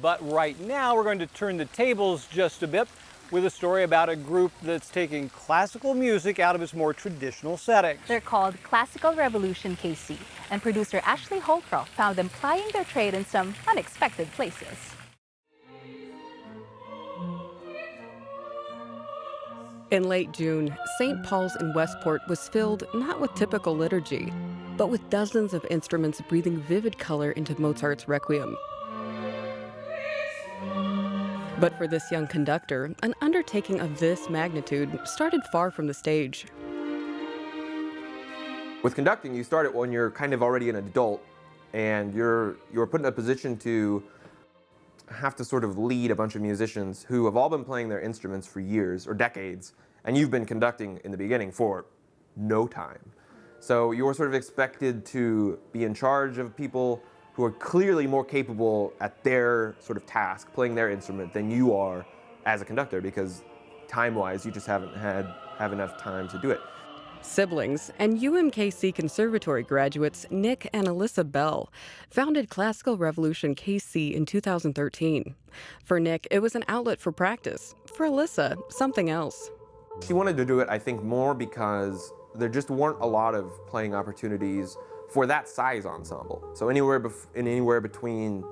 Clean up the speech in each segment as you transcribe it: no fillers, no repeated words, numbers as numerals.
But right now we're going to turn the tables just a bit with a story about a group that's taking classical music out of its more traditional settings. They're called Classical Revolution KC, and producer Ashley Holcroft found them plying their trade in some unexpected places. In late June, St. Paul's in Westport was filled not with typical liturgy, but with dozens of instruments breathing vivid color into Mozart's Requiem. But for this young conductor, an undertaking of this magnitude started far from the stage. With conducting, you start it when you're kind of already an adult and you're put in a position to have to sort of lead a bunch of musicians who have all been playing their instruments for years or decades, and you've been conducting in the beginning for no time. So you're sort of expected to be in charge of people who are clearly more capable at their sort of task, playing their instrument, than you are as a conductor, because time-wise, you just haven't have enough time to do it. Siblings and UMKC Conservatory graduates Nick and Alyssa Bell founded Classical Revolution KC in 2013. For Nick, it was an outlet for practice. For Alyssa, something else. She wanted to do it, I think, more because there just weren't a lot of playing opportunities for that size ensemble. So anywhere between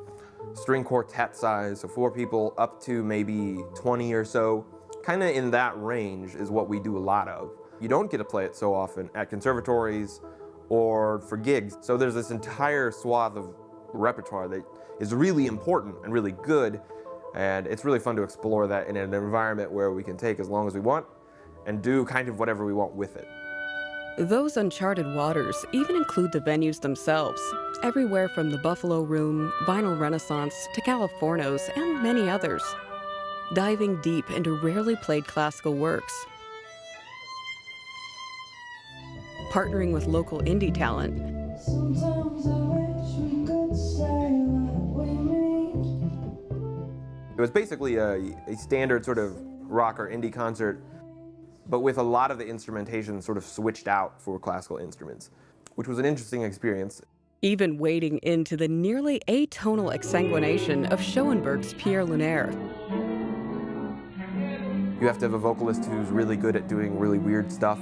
string quartet size, so 4 people, up to maybe 20 or so, kind of in that range is what we do a lot of. You don't get to play it so often at conservatories or for gigs. So there's this entire swath of repertoire that is really important and really good, and it's really fun to explore that in an environment where we can take as long as we want and do kind of whatever we want with it. Those uncharted waters even include the venues themselves, everywhere from the Buffalo Room, Vinyl Renaissance, to Californos, and many others. Diving deep into rarely played classical works, partnering with local indie talent, It was basically a standard sort of rock or indie concert, but with a lot of the instrumentation sort of switched out for classical instruments, which was an interesting experience. even wading into the nearly atonal exsanguination of Schoenberg's Pierre Lunaire. You have to have a vocalist who's really good at doing really weird stuff,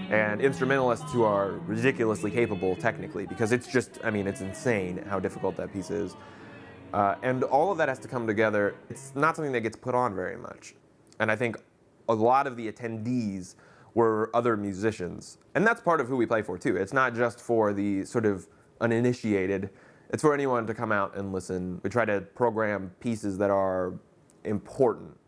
and instrumentalists who are ridiculously capable technically, because it's just, I mean, it's insane how difficult that piece is. And all of that has to come together. It's not something that gets put on very much. And I think a lot of the attendees were other musicians. And that's part of who we play for too. It's not just for the sort of uninitiated. It's for anyone to come out and listen. We try to program pieces that are important.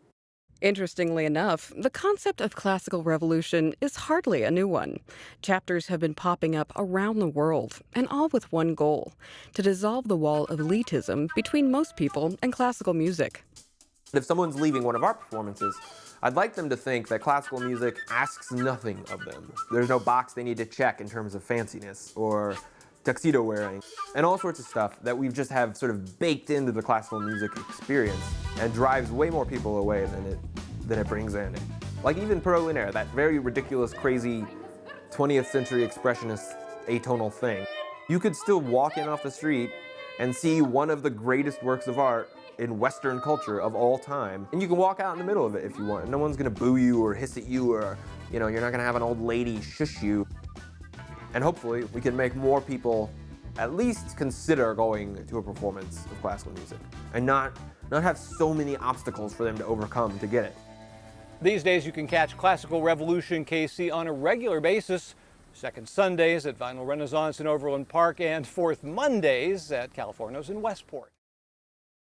Interestingly enough, the concept of classical revolution is hardly a new one. Chapters have been popping up around the world, and all with one goal: to dissolve the wall of elitism between most people and classical music. If someone's leaving one of our performances, I'd like them to think that classical music asks nothing of them. There's no box they need to check in terms of fanciness or tuxedo wearing, and all sorts of stuff that we just have sort of baked into the classical music experience and drives way more people away than it brings in. Like even Pierre Lunaire, that very ridiculous, crazy 20th century expressionist atonal thing. You could still walk in off the street and see one of the greatest works of art in Western culture of all time, and you can walk out in the middle of it if you want. No one's gonna boo you or hiss at you, or you're not gonna have an old lady shush you. And hopefully we can make more people at least consider going to a performance of classical music and not have so many obstacles for them to overcome to get it. These days you can catch Classical Revolution KC on a regular basis, second Sundays at Vinyl Renaissance in Overland Park and fourth Mondays at Californios in Westport.